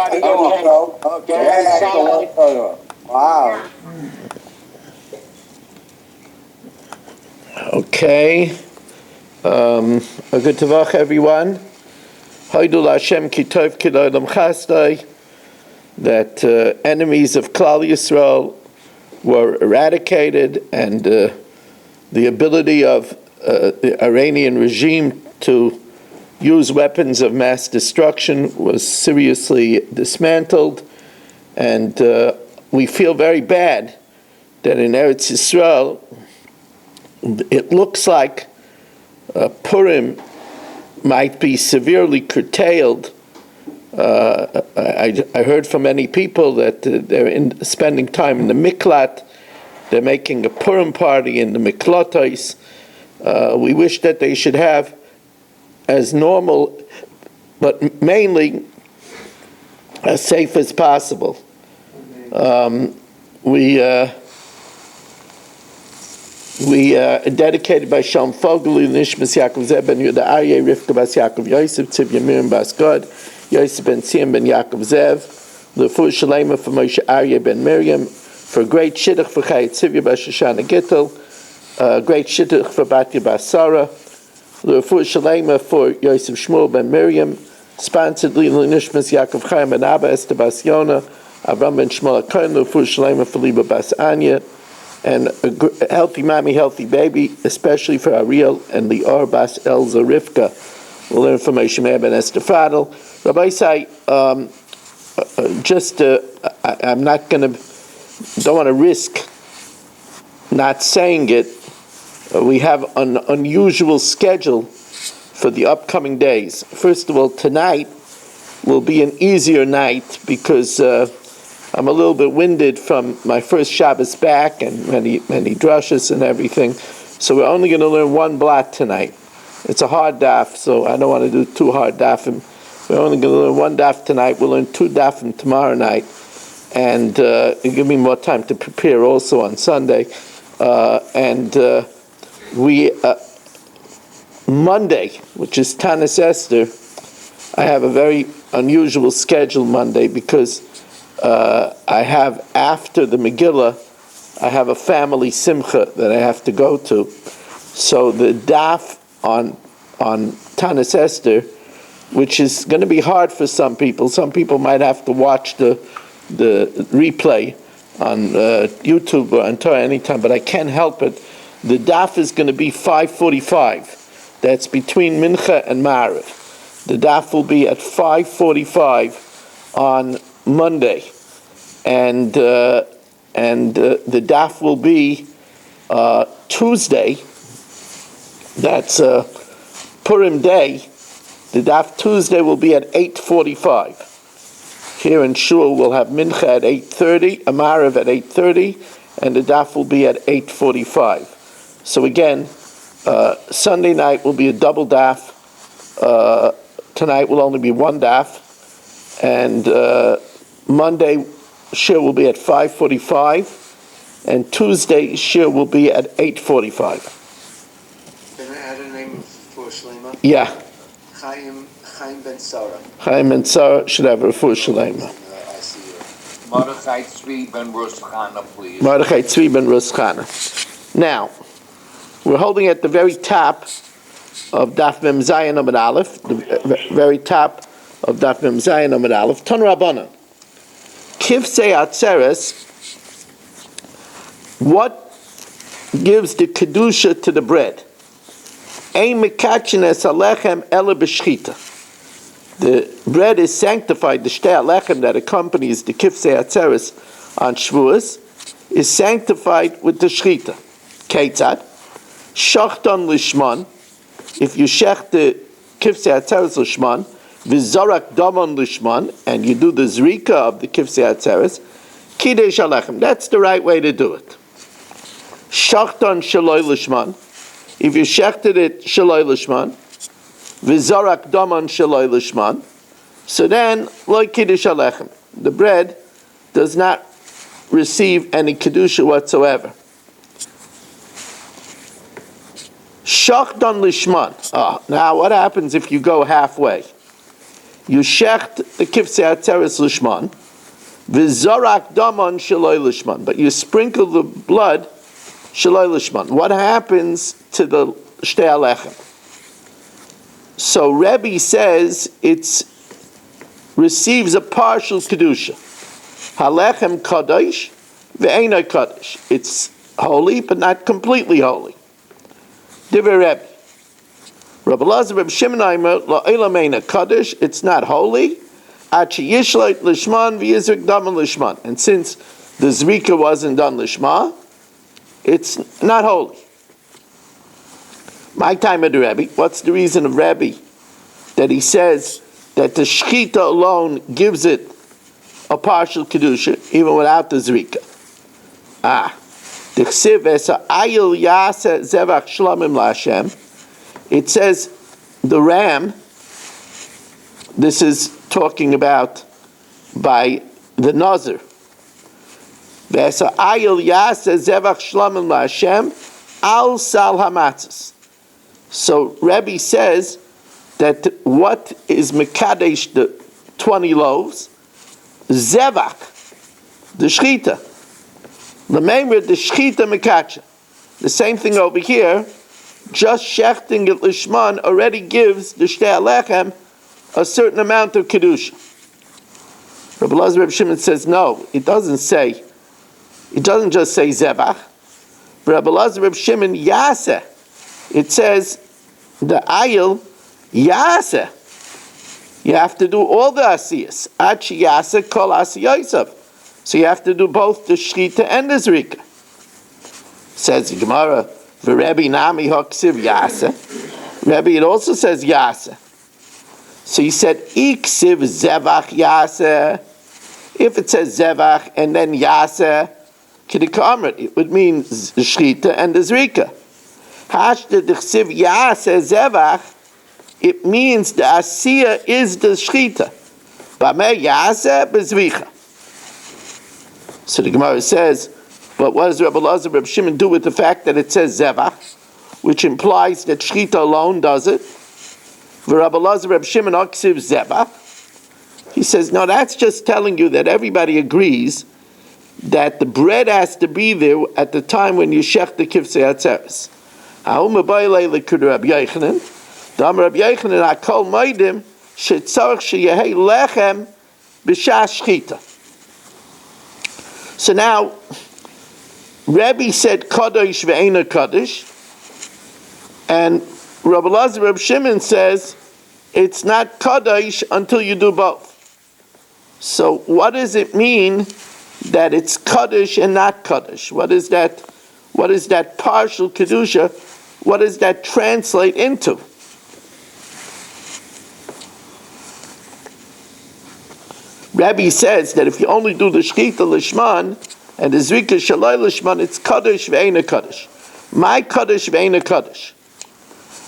Okay. Wow. Okay. A good tavach, everyone. Haidul Hashem ki tov ki l'olam chasdai. That enemies of Klal Yisrael were eradicated, and the ability of the Iranian regime to use weapons of mass destruction was seriously dismantled, and we feel very bad that in Eretz Yisrael it looks like Purim might be severely curtailed. I heard from many people that they're spending time in the miklat. They're making a Purim party in the miklotais. We wish that they should have as normal, but mainly as safe as possible. We dedicated by Shalom Fogel, Nishmas Yaakov Zeb ben Yehuda Aryeh, Rivka bas Yaakov Yosef, Tzivya Miriam bas God, Yosef ben Tzim ben Yaakov Zev, L'fu Shalema for Moshe Aryeh ben Miriam, for great shidduch for Chayat Tzivya bas Shoshana Gittel, great shidduch for Batya bas Sarah, L'fu Shalema for Yosef Shmuel ben Miriam, sponsored Nishmas Yaakov Chaim ben Abba, Esther bas Yona, Avram ben Shmuel HaKohen, L'fu Shalema for Liba bas Anya, and a healthy mommy, healthy baby, especially for Ariel and the Bas Elza Rivka. We'll learn from Moshe Meir ben Esther Fadel. Rabbi Isai, I'm not going to, don't want to risk not saying it. We have an unusual schedule for the upcoming days. First of all, tonight will be an easier night because I'm a little bit winded from my first Shabbos back and many drushes and everything. So we're only going to learn one blot tonight. It's a hard daf, so I don't want to do two hard dafim. We're only going to learn one daf tonight. We'll learn two dafim tomorrow night. And it'll give me more time to prepare also on Sunday. Monday, which is Tanis Esther, I have a very unusual schedule Monday because I have, after the Megillah, I have a family simcha that I have to go to. So the daf on Tanis Esther, which is going to be hard for some people. Some people might have to watch the replay on YouTube or on Torah anytime, but I can't help it. The daf is going to be 5:45. That's between Mincha and Ma'ariv. The daf will be at 5:45 on Monday, and the daf will be Tuesday. That's Purim day. The daf Tuesday will be at 8:45. Here in Shul we'll have Mincha at 8:30, Amarav at 8:30, and the daf will be at 8:45. So again, Sunday night will be a double daf. Tonight will only be one daf, and Monday shir will be at 5:45, and Tuesday shir will be at 8:45. Can I add a name for Shlema? Yeah. Chaim ben Sarah. Chaim ben Sarah should have a refuah shlema. I see you. Mordechai Tzvi ben Rosh Chana, please. Mordechai Tzvi ben Rosh Chana. Now, we're holding at the very top of Daf Mem Zayin Amud Aleph, the very top of Daf Mem Zayin Amud Aleph. Ton Rabbanan. Kivsei Atzeres, what gives the Kedusha to the bread? Ein mekachin es alechem ele b'shchita. The bread is sanctified, the shtei alechem that accompanies the Kivsei Atzeres on Shavuos, is sanctified with the shchita. Keitzad? Shachtan lishman, if you shech the Kivsei Atzeres lishman, v'zorak damon lishman, and you do the zrika of the Kivsei Atzeres, kiddush alechem. That's the right way to do it. Shachtan shaloi lishman, if you shechted it shaloi lishman, v'zorak damon shaloi lishman, so then lo kiddush alechem. The bread does not receive any kedusha whatsoever. Shachdan lishman. Now what happens if you go halfway? you shecht the kivsei atzeres lishman, v'zorak damon shaloi lishman, but you sprinkle the blood shaloi lishman. What happens to the shtei alechem? So Rebbe says it receives a partial kedusha. Halechem kadosh ve'enai kadosh. It's holy, but not completely holy. Divrei Rebbe. Rabbi Elazar, Rabbi Shimon Aimer, la'olam eina kadosh. It's not holy. Achi yishleit lishman v'yizrik daman lishman. And since the zrika wasn't done lishma, it's not holy. My time at the Rebbe. What's the reason of Rebbe that he says that the shechita alone gives it a partial kedusha, even without the zrika? It says the ram. This is talking about by the Nazir. Al sal hamatzis. So Rebbe says that what is mekadesh the 20 loaves? Zevach, the shchita. L'meimer the shchita mekacha. The same thing over here. Just shechting it lishman already gives the shtei alechem a certain amount of kedusha. Rabbi Elazar Reb Shimon says no. It doesn't say. It doesn't just say zevach. Rabbi Elazar Reb Shimon yaseh. It says the ayil yaseh. You have to do all the asiyas. Achi yaseh kol asiyasav. So you have to do both the shchita and the zrika. Says the Gemara, v'Rebbe nami haksiv yaseh. Rebbe, it also says yaseh. So he said iksiv zevach yaseh. If it says zevach and then yaseh, it would mean the shchita and the zrika. Hashta d'chsiv yaseh zevach, it means the asiya is the shchita. Bameh yaseh bezricha. So the Gemara says, but what does Rabbi Elazar Reb Shimon do with the fact that it says zevach, which implies that shchita alone does it? Rabbi Elazar Reb Shimon aksiv zevach. He says, no, that's just telling you that everybody agrees that the bread has to be there at the time when you shech the kivsei atzeres. Ha'um abaylei lekud Rabbi Yochanan. Dam Rabbi Yochanan hakol moedim shetzarich sheyehei lechem b'shas shchita. So now, Rebbe said kadosh ve'ena kadosh, and Rabbi Elazar Reb Shimon says it's not kadosh until you do both. So what does it mean that it's kadosh and not kadosh? What is that? What is that partial kedusha? What does that translate into? Rabbi says that if you only do the shchita lishman and the zrika shalai lishman, it's kadosh ve'ena kadosh. My kadosh ve'ena kadosh.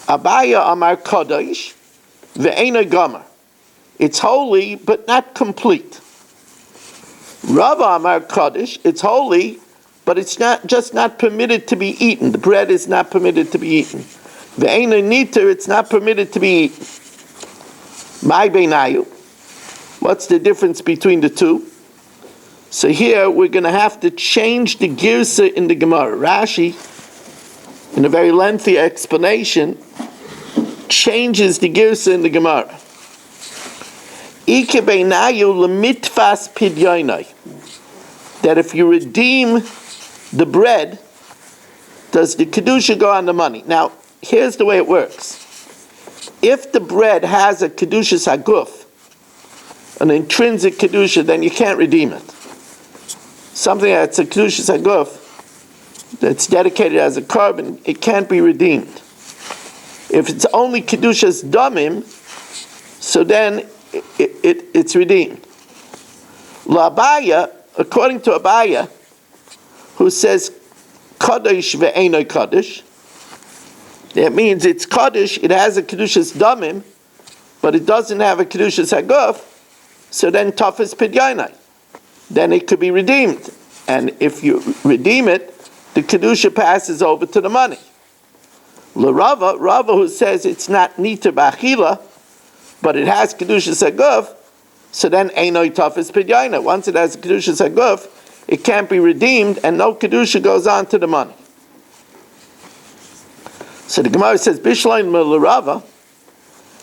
Abaya amar kadosh ve'ena gomer. It's holy but not complete. Rava amar kadosh. It's holy, but it's not permitted to be eaten. The bread is not permitted to be eaten. Ve'ena niter. It's not permitted to be eaten. My beinayu. What's the difference between the two? So here we're going to have to change the girsa in the Gemara. Rashi, in a very lengthy explanation, changes the girsa in the Gemara. Ike beinayu lemitfas pidyoinai. That if you redeem the bread, does the kedusha go on the money? Now, here's the way it works. If the bread has a kedushas haguf, an intrinsic kedusha, then you can't redeem it. Something that's a kedushas haguf, that's dedicated as a carbon, it can't be redeemed. If it's only kedushas damim, so then it's redeemed. L'Abaya, according to Abaya, who says kadosh ve'enoi kadosh, that means it's kadosh, it has a kedushas damim, but it doesn't have a kedushas haguf. So then tafas pidyainai, then it could be redeemed, and if you redeem it, the kedusha passes over to the money. L'Rava, Rava who says it's not niter b'achila, but it has Kedushas HaGuf, so then Einoi Tafis Pidyaina. Once it has Kedushas HaGuf, it can't be redeemed, and no Kedusha goes on to the money. So the Gemara says, Bishlein L'Rava,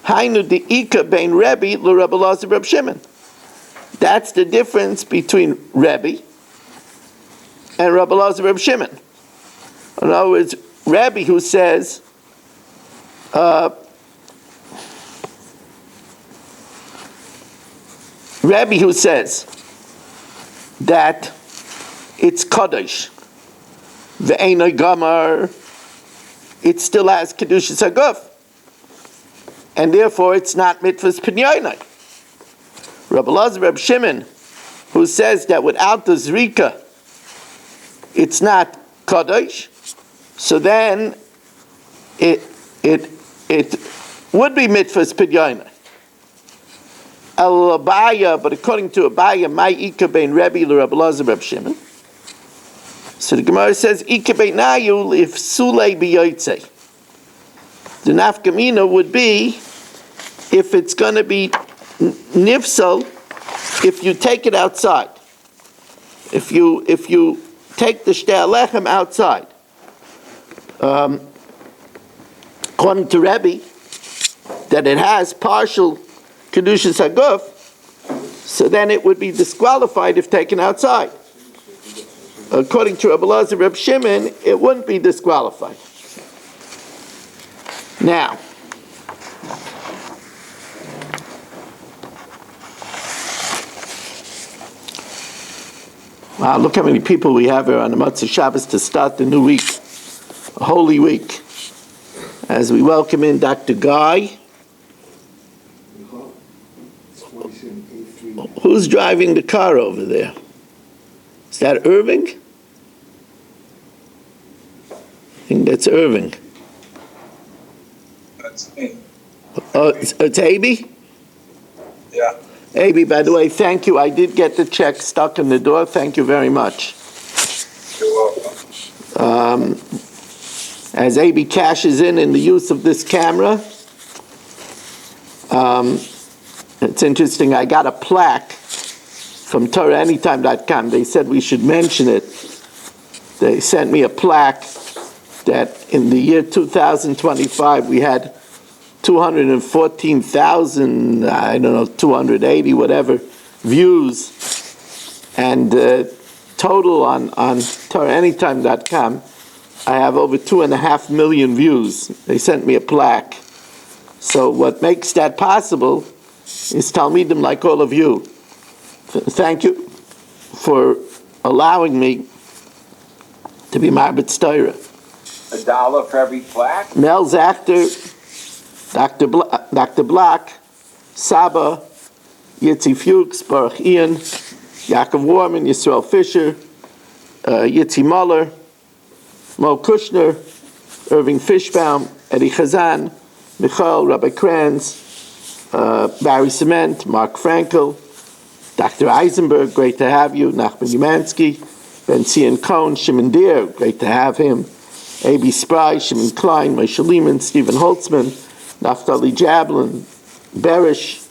Hainu De'ika Bein Rebbe L'Rebbe Lazar Reb Shimon. That's the difference between Rebbe and Rebbe Lazar Reb Shimon. In other words, Rebbe who says, that it's Kaddish, Ve'enoi Gamar, it still has Kedushas HaGuf, and therefore it's not Mitzvahs Pinyainai. Rabbi Lazar Reb Shimon, who says that without the Zrika, it's not Kaddish, so then it would be Mitzvahs Pinyainai. El Abaya, but according to Abaya, my Ika bein Rebbe Rabbi Lazar Reb Shimon. So the Gemara says, Ika bein Nayu if Sulei biyotzei. The nafkamina would be if it's going to be nifsal if you take it outside. If you take the shtei alechem outside. According to Rebbe, that it has partial Kedushas HaGuf, so then it would be disqualified if taken outside. According to Rabbi Lazar Reb Shimon, it wouldn't be disqualified. Now, wow, look how many people we have here on the Motzei Shabbos to start the new week, a holy week. As we welcome in Dr. Guy. Who's driving the car over there? Is that Irving? I think that's Irving. That's me. Oh, it's Aby? Yeah. Aby, by the way, thank you. I did get the check stuck in the door. Thank you very much. You're welcome. As Aby cashes in the use of this camera, it's interesting. I got a plaque from TorahAnytime.com. They said we should mention it. They sent me a plaque that in the year 2025 we had 214,000, 280, whatever, views. And total on TorahAnytime.com, I have over 2.5 million views. They sent me a plaque. So what makes that possible is Talmidim like all of you. Thank you for allowing me to be Marbet Steira. $1 for every plaque? Mel Zachter, Dr. Block, Saba, Yitzi Fuchs, Baruch Ian, Yaakov Warman, Yisrael Fisher, Yitzi Muller, Mo Kushner, Irving Fishbaum, Eddie Chazan, Michael, Rabbi Kranz, Barry Cement, Mark Frankel, Dr. Eisenberg, great to have you, Nachman Umansky, Ben Cian Cohn, Shimon Deer, great to have him, A.B. Spry, Shimon Klein, Moshe Lehman, Stephen Holtzman, Naftali Jablin, Berish,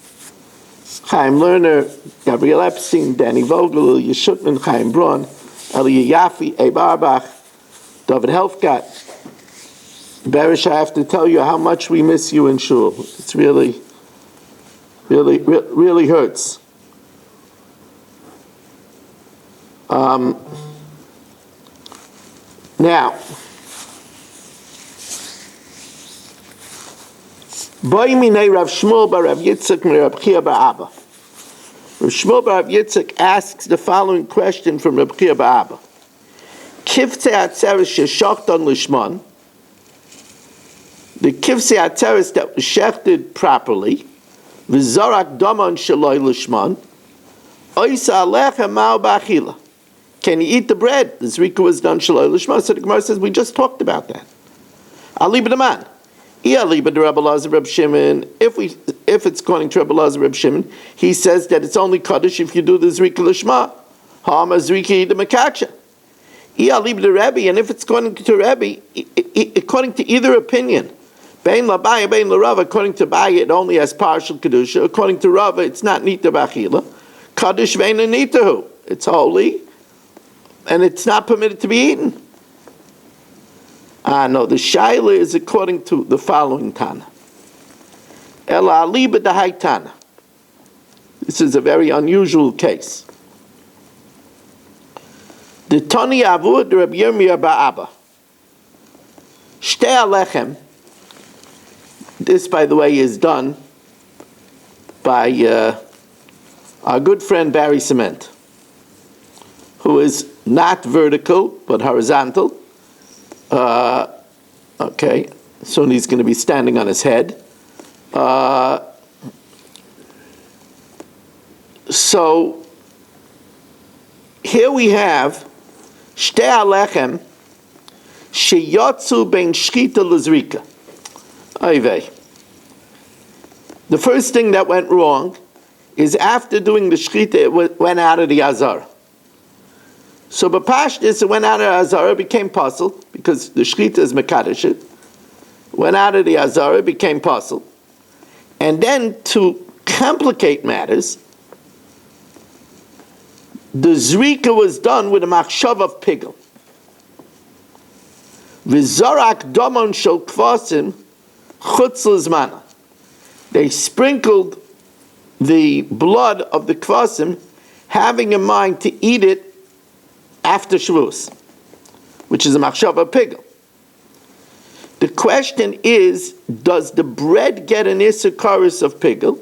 Chaim Lerner, Gabriel Epstein, Danny Vogel, Ilya Shutman, Chaim Braun, Elia Yaffe, Abe Arbach, David Helfgott. Berish, I have to tell you how much we miss you in Shul. It's really hurts. Now, Boy minei Rav Shmuel bar Rav Yitzchak mi Rav Chia bar Abba. Rav Shmuel bar Rav Yitzchak asks the following question from Rav Chia bar Abba. Kivtzei atzeres sheshachtan lishman, the kivtzei atzeres that was shechted properly, v'zorak daman shaloi lishman, oisa alechem ma'u ba'achila. Can you eat the bread? The zrika was done shaloi lishman. So the Gemara says, we just talked about that. Ali b'daman. If it's according to Rabbi Lazar Reb Shimon, he says that it's only kaddish if you do the zrika lishma. Hama zrika ida mekaksha. And if it's according to Rebbe, according to either opinion, Bein labaya, bein l'Rava. According to Baya, it only has partial kedusha. According to Rava, it's not nita b'achila. Kaddish vein nitahu. It's holy, and it's not permitted to be eaten. No, the shaila is according to the following Tana. El ali b'dahai Tana. This is a very unusual case. The Tani Avud Rabbi Yirmiyah Ba'aba. Shtei alechem. This, by the way, is done by our good friend Barry Cement, who is not vertical but horizontal. Okay, soon he's going to be standing on his head. So here we have Shtei alechem sheyotzu bein shchita lezrika. Oy. The first thing that went wrong is after doing the shchita, it went out of the azara. So b'pashtis, it went out of the azara, became pasul, because the shchita is mekadosh it. Went out of the azara, became pasul. And then to complicate matters, the zrika was done with a machshav of pigel. V'zorak domon shel kvasim chutz l'zmana. They sprinkled the blood of the kvasim, having in mind to eat it after Shavuos, which is a machshav of pigel. The question is, does the bread get an isser of pigel?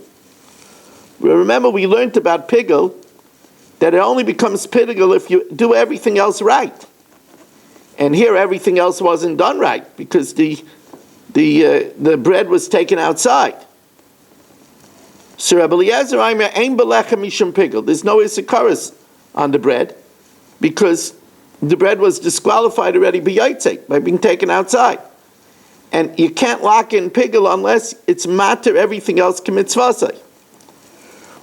Remember, we learned about pigel, that it only becomes pigel if you do everything else right. And here everything else wasn't done right, because the bread was taken outside. So Rabbi Eliezer Aimer ein belechem mishum pigel. There's no isser on the bread, because the bread was disqualified already by being taken outside. And you can't lock in pigel unless it's matter everything else k'mitzvasai.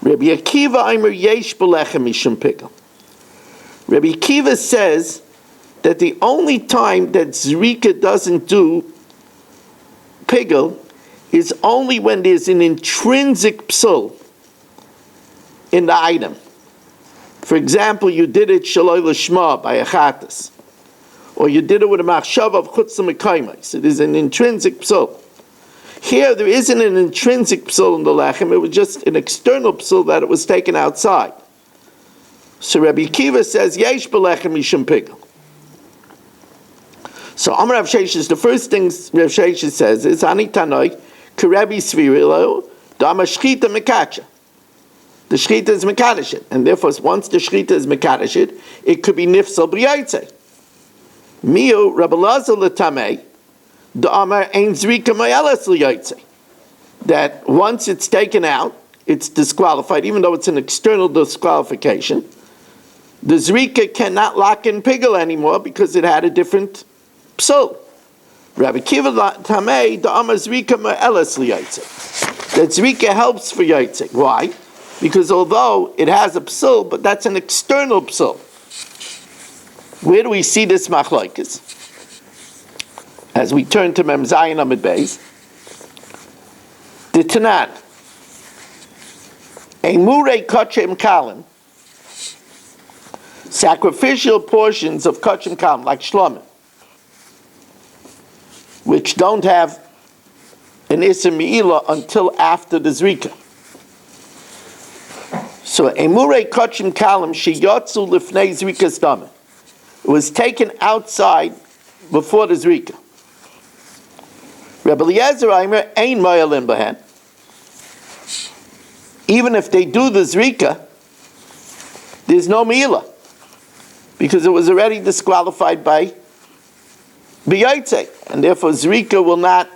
Rabbi Akiva Aimer yesh belechem mishum pigel. Rabbi Akiva says that the only time that zrika doesn't do pigel is only when there's an intrinsic psul in the item. For example, you did it shaloi l'shma by a chatas, or you did it with a machshav of chutz l'mekayma. So there's an intrinsic psul. Here, there isn't an intrinsic psul in the lechem, it was just an external psul that it was taken outside. So Rabbi Akiva says, yesh belechem mishum pigel. So Amar Rav Sheshes, the first thing Rav Sheshes says is, Ani tanoi, Kerebi Svirilo, Dama Shchita Mekacha. The Shchita is Mekadashit, and therefore, once the Shchita is Mekadashit, it could be Nifsal B'yaitze. Miu Rabbi Lazar L'tamei, Dama Ein Zrika Mayelas L'yaitze. That once it's taken out, it's disqualified, even though it's an external disqualification. The Zrika cannot lock in pigel anymore because it had a different psul. Rabbi Kiva Tamei, the Amar Zrika Ma'elas L'yaitze. That Zrika helps for Yaitze. Why? Because although it has a psul, but that's an external psul. Where do we see this machlokes? As we turn to Mem Zayin Amid Beis, the Tanan, Emurei Kachem Kalim, sacrificial portions of Kachem Kalim, like Shlomim, which don't have an Isser Me'ilah until after the Zrika. So, Emurei Kachem Kalim, Sheyotzu Lifnei Zrika's Dama. It was taken outside before the Zrika. Rabbi Eliezer Aimer Ein Moyalin Bahen. Even if they do the Zrika, there's no Me'ilah, because it was already disqualified by B'yaitze, and therefore Zrika will not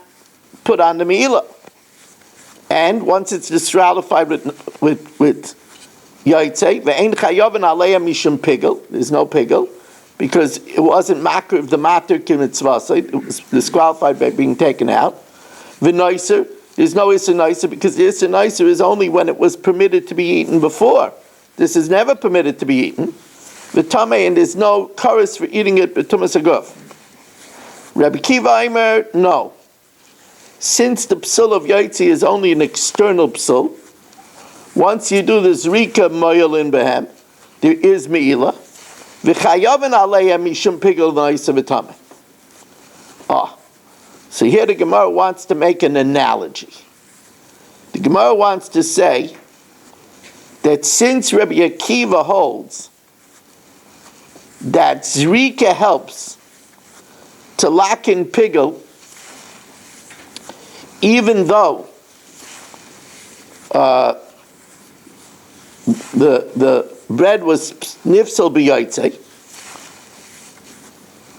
put on the Me'ilah. And once it's disqualified with Yaitze, Ve'ein Chayavan Aleya Mishum Pigel, there's no Pigel, because it wasn't makar of the matter k'mitzvah, it was disqualified by being taken out. V'noiser, there's no Isser Noiser, because the Isser Noiser is only when it was permitted to be eaten before. This is never permitted to be eaten. V'tamei, and there's no chorus for eating it b'tumas aguf. Rabbi Kiva Aimer, no. since the psul of yaitzi is only an external psul, once you do the zrika moyelin behem, there is meila. V'chayavin aleya mishum pigel na'isa v'tameh. So here the Gemara wants to make an analogy. The Gemara wants to say that since Rabbi Akiva holds that zrika helps to lock in pigel, even though the bread was nifsal b'yaitze,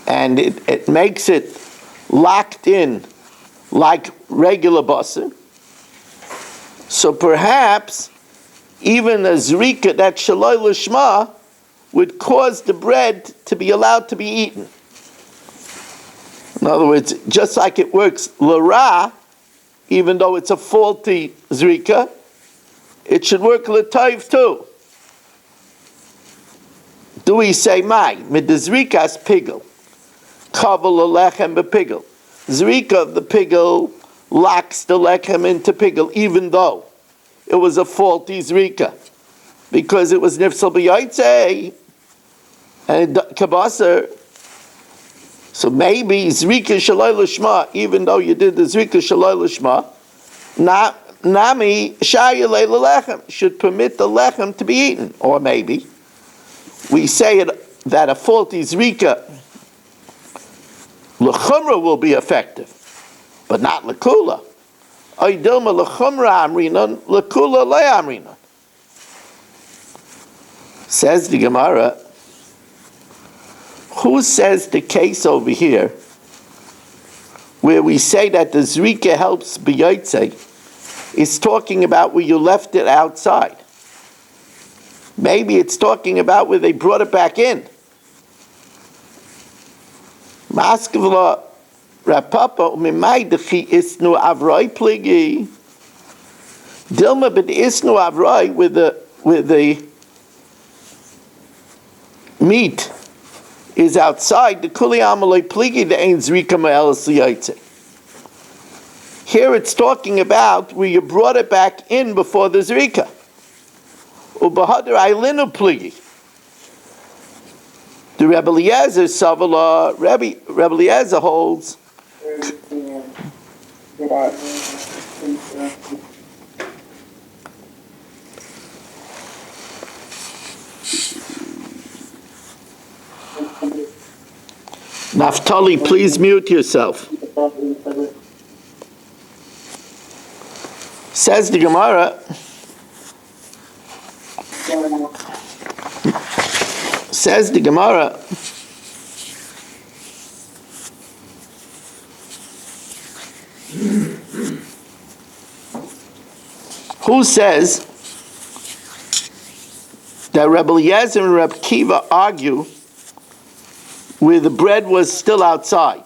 and it makes it locked in like regular basar, so perhaps even a zrika, that shaloi lishma, would cause the bread to be allowed to be eaten. In other words, just like it works l'ra, even though it's a faulty zrika, it should work l'tayv too. Do we say mai mid the zrikas pigel, kaval lechem bepigel? Zrika of the pigel locks the lechem into pigel, even though it was a faulty zrika, because it was nifsal b'yaitze and kabasar. So maybe zrika shaloi lishma, even though you did the zrika shaloi lishma, nami shayalei lechem, should permit the lechem to be eaten. Or maybe we say that a faulty zrika l'chumra will be effective, but not l'kula. Oy dilma l'chumra amrinon, l'kula le amrinon. Says the Gemara, who says the case over here where we say that the zrika helps b'yaitze is talking about where you left it outside? Maybe it's talking about where they brought it back in. Maskevla rapapa umimai dechi isnu avroi pligi. Dilma b'd isnu avroi with the meat is outside the kuli amalei pligi the ein zrika ma'elas liyaitze. Here it's talking about where you brought it back in before the zrika. Ubahadar ailinu pligi. The Rebbe Eliezer Savala, Rebbe Eliezer holds Naftali, please mute yourself. Says the Gemara, who says that Rebbe Eliezer and Rebbe Kiva argue where the bread was still outside?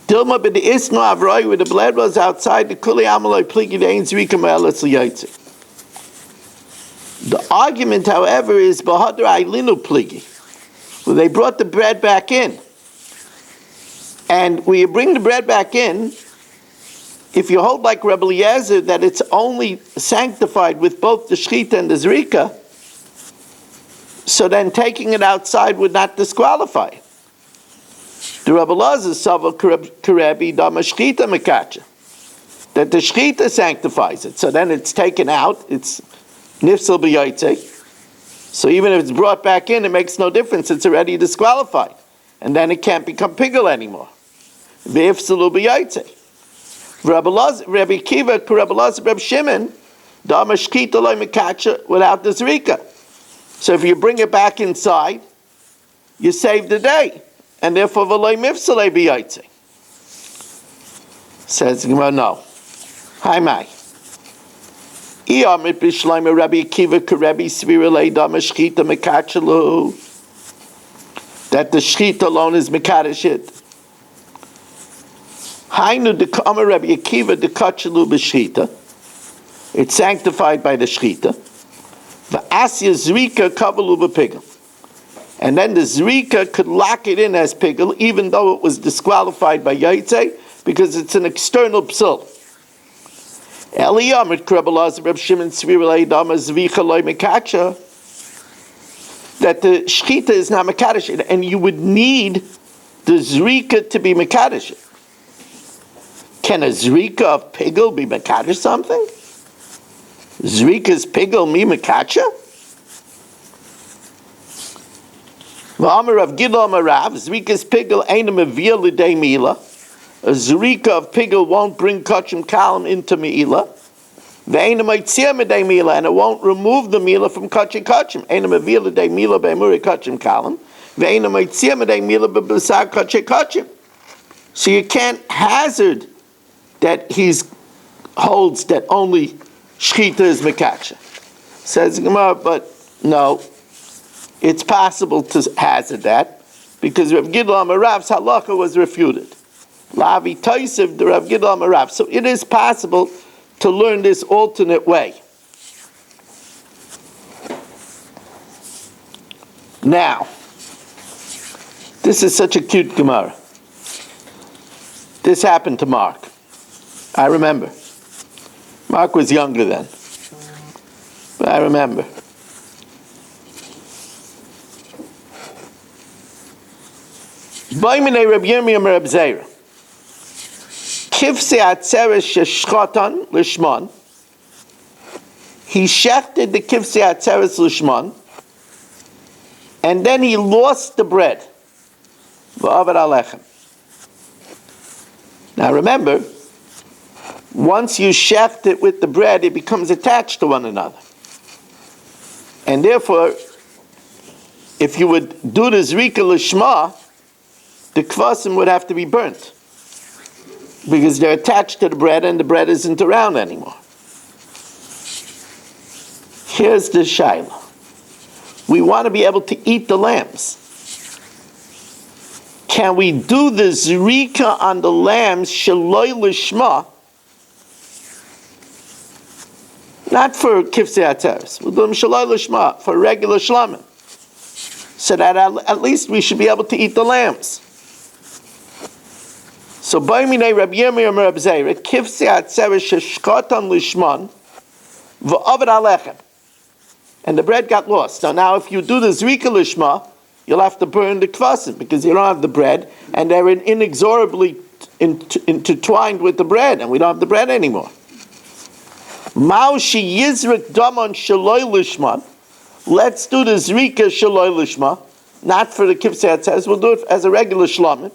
Dilma b'd isnu avroi, where the bread was outside, the kuli amaloi pligi the ein zrika ma'elas liyaitze. The argument, however, is bahadar ailinu pligi, where they brought the bread back in. And when you bring the bread back in, if you hold like Rebbe Eliezer that it's only sanctified with both the shechita and the zrika, so then taking it outside would not disqualify it. The Rebbe Eliezer saval karebi dama shechita mekacha, that the shechita sanctifies it. So then it's taken out, it's nifsal b'yaitze. So even if it's brought back in, it makes no difference. It's already disqualified, and then it can't become pigel anymore. V'ifsalu b'yaitze. Rabbi Kiva, Rabbi Elazar, Rabbi Shimon, dama shechita lo mekacha without the zrika. So if you bring it back inside, you save the day, and therefore v'lo mifsalei b'yaitze. Says Gemara, no. Hi, Mai. Iyamit b'shleima Rabbi Akiva k'Rebbe Svirei dama shechita mekachalu. That the shechita alone is mekadosh it. Hainu dekama Rabbi Akiva dekachalu b'shechita. It's sanctified by the shechita. V'asya zrika kavalu b'pigel. And then the Zrika could lock it in as pigel, even though it was disqualified by Yaitse, because it's an external psul. Eliyam at Krebalaz Reb Shimon Tzvi Dama Zvicha Loy Mekacha, that the Shechita is not Mekadosh, and you would need the Zrika to be Mekadosh. Can a Zrika of pigel be Mekadosh something? Zrika's pigel me Mekacha? V'amar of Gidol Marav, Zrika's pigel ain't a mevia l'dei mila. A Zrika of pigel won't bring kachim kalim into meila. Ve'ein a meitzia m'dei mila, and it won't remove the mila from kachim. Ain't a mevia l'dei mila be'emuri kachim kalim. Ve'ein a meitzia m'dei mila be'besar kachim. So you can't hazard that he holds that only shchita is mekacha. Says Gemara, but no, it's possible to hazard that because Rav Gidol Amarav's halacha was refuted. Lavi Taisiv the Rav Gidol Amarav. So it is possible to learn this alternate way. Now, this is such a cute Gemara. This happened to Mark. I remember. Mark was younger then. But I remember. Baimine Reb Yirmiyah Reb Zera. Kivse atzeres sheshchotan lishman. He shechted the kivse atzeres lishman, and then he lost the bread. V'avad alechem. Now remember, once you shecht it with the bread, it becomes attached to one another. And therefore, if you would do the zrika lishma, the kvasim would have to be burnt. Because they're attached to the bread and the bread isn't around anymore. Here's the shaila. We want to be able to eat the lambs. Can we do the zrika on the lambs shaloi lishma? Not for kifsei atzeres. We'll do them shaloi lishma, for regular shlamim. So that at least we should be able to eat the lambs. So Baimine Reb Yirmiyah Reb Zera, kifsei atzeres sheshchotan lishman, v'avad alechem. And the bread got lost. So now if you do the zrika lishma, you'll have to burn the kvasim because you don't have the bread, and they're inexorably intertwined with the bread, and we don't have the bread anymore. Maushi yizrik damon shaloi lishman. Let's do the zrika shaloi lishma, not for the kifsei atzeres. We'll do it as a regular shlamim.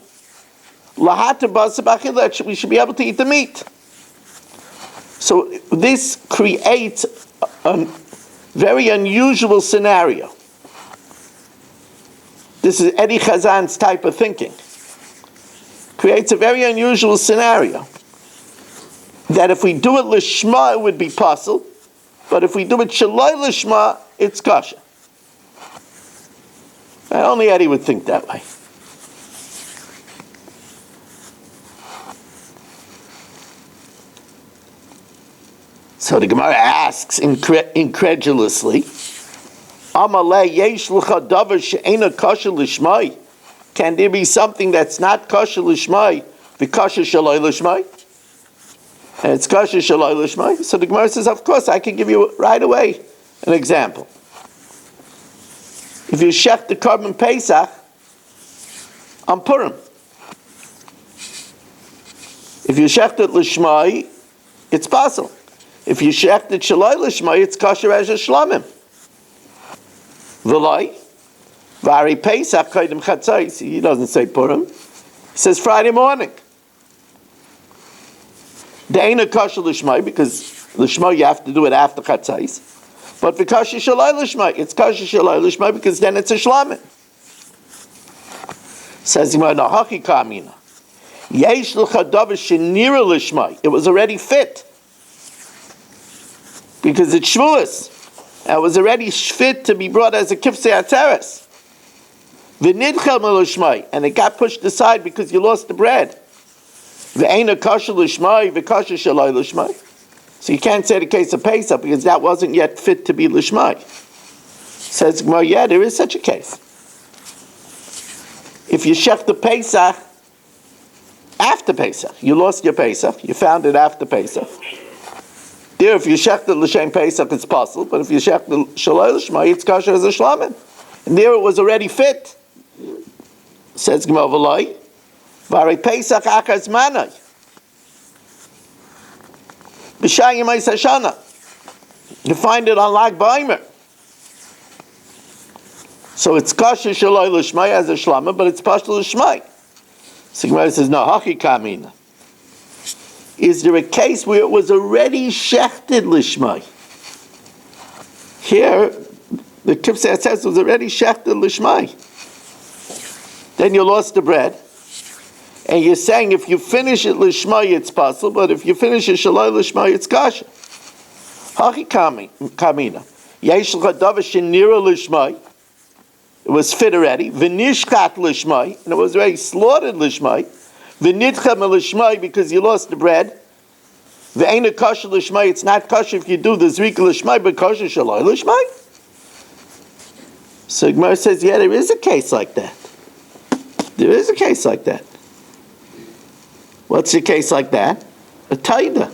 Lahata basabachil. We should be able to eat the meat. So this creates a very unusual scenario. This is Eddie Chazan's type of thinking. Creates a very unusual scenario. That if we do it lishma, it would be pasul, but if we do it shaloi lishma, it's kosher. Only Eddie would think that way. So the Gemara asks incredulously, Amalei yesh l'cha davar she'ena kosher lishmai. Can there be something that's not kosher lishmai, the kosher shaloi lishmai? And it's kosher shaloi lishmai. So the Gemara says, of course, I can give you right away an example. If you shech the korban Pesach on Purim, if you shech it lishmai, it's possible. If you shech it shaloi lishmai, it's kosher as a shlamim. V'loi, Vari Pesach Kaidim Chatzais. He doesn't say Purim. He says Friday morning. De'ena kosher l'shmai, because l'shmai you have to do it after Chatzais. But for kosher shaloi l'shmai, it's kosher shaloi l'shmai because then it's a shlamim. Says Yimah Nahachi Kamina. Yesh l'cha davar shenira l'shmai. It was already fit. Because it's Shavuos. It was already fit to be brought as a kifsei atzeres. V'nidchel l'shmai, and it got pushed aside because you lost the bread. V'eina kosher l'shmai, v'kosher shaloi l'shmai. So you can't say the case of Pesach because that wasn't yet fit to be l'shmai. Says Gemara, yeah, there is such a case. if you shech the Pesach after Pesach, you lost your Pesach, you found it after Pesach. There, if you shech the l'shem Pesach, it's possible, but if you shech the shaloi l'shmai, it's kosher as a shlamim. And there it was already fit. Says Gemara V'loi, V'arei Pesach achas manai. B'shayim eis hashana. You find it on Lag Baimer. So it's kosher shaloi l'shmai as a shlamim, but it's pashto l'shmai. So Gemara says, no, hachi kamina. Is there a case where it was already shechted l'shmai? Here, the Kipsat says it was already shechted l'shmai. Then you lost the bread. And you're saying if you finish it l'shmai, it's possible, but if you finish it shaloi l'shmai, it's kosher. Hachi kamina. Yesh l'cha davar shenira l'shmai. It was fit already. V'nishkat l'shmai. And it was already slaughtered l'shmai. V'nidchem l'shmai, because you lost the bread. V'eina kosher l'shmai. It's not kosher if you do the zrika l'shmai, but kosher shaloi l'shmai. So Gemara says, yeah, there is a case like that. There is a case like that. What's the case like that? A taida.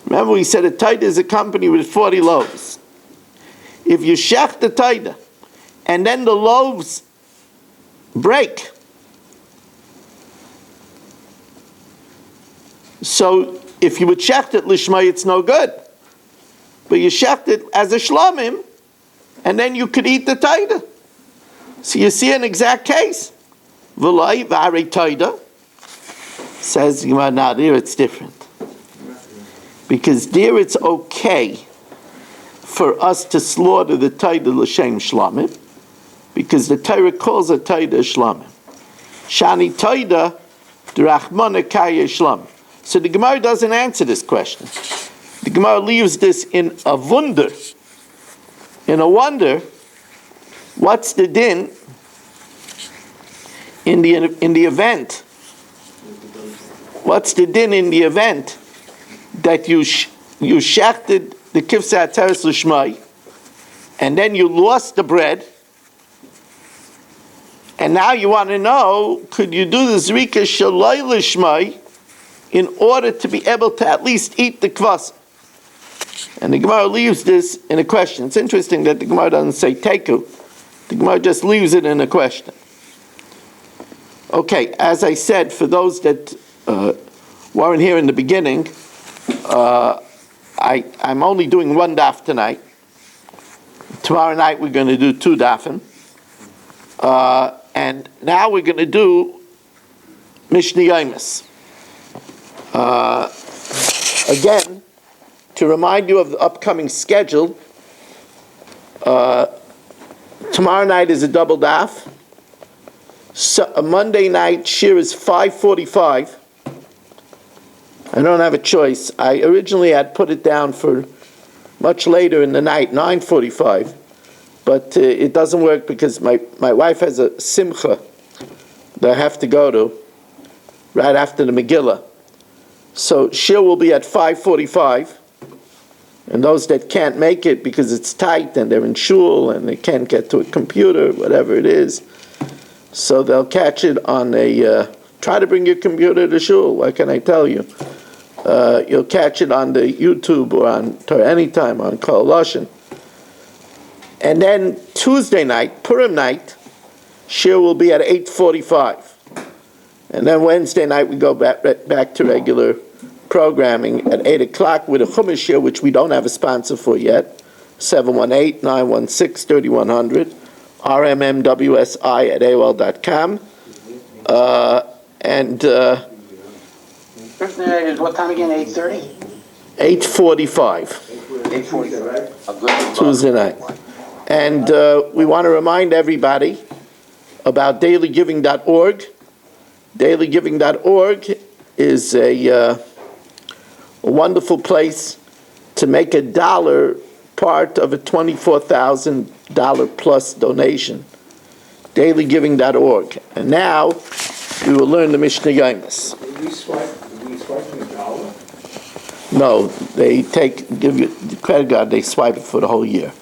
Remember we said a taida is a company with 40 loaves. If you shech the taida, and then the loaves break, so if you would shecht it l'shmai, it's no good. But you shecht it as a shlamim, and then you could eat the taida. So you see an exact case. V'loi v'arei taida. Says Gemara, now there it's different. Because there it's okay for us to slaughter the taida l'shem shlamim, because the Torah calls a taida shlamim. Shani taida d'rachmana kaya shlamim. So the Gemara doesn't answer this question. The Gemara leaves this in a wonder. In a wonder, what's the din in the event? What's the din in the event that you shechted the kivsat teres l'shmai, and then you lost the bread, and now you want to know, could you do the zrika shaloi l'shmai in order to be able to at least eat the kvas? And the Gemara leaves this in a question. It's interesting that the Gemara doesn't say teku. The Gemara just leaves it in a question. Okay, as I said, for those that weren't here in the beginning, I'm only doing one daf tonight. Tomorrow night we're going to do 2 dafim. And now we're going to do Mishnah Yomis. Again, to remind you of the upcoming schedule, tomorrow night is a double daf. So, a Monday night shir is 5:45. I don't have a choice. I originally had put it down for much later in the night, 9:45. But it doesn't work because my wife has a simcha that I have to go to right after the Megillah. So shir will be at 5:45. And those that can't make it because it's tight and they're in shul and they can't get to a computer, whatever it is, so they'll catch it on a, try to bring your computer to shul, what can I tell you? You'll catch it on the YouTube or on Torah Anytime, on Kol Lashon. And then Tuesday night, Purim night, shir will be at 8:45. And then Wednesday night we go back to regular programming at 8 o'clock with a Chumash shir, which we don't have a sponsor for yet, 718-916-3100, rmmwsi@aol.com. And what time again? 8:30? 8:45. 8:45. Tuesday night. And we want to remind everybody about dailygiving.org. Dailygiving.org is a wonderful place to make $1 part of a $24,000 plus donation. Dailygiving.org. And now we will learn the Mishnah Yomis. Did we swipe the dollar? No, they give you the credit card, they swipe it for the whole year.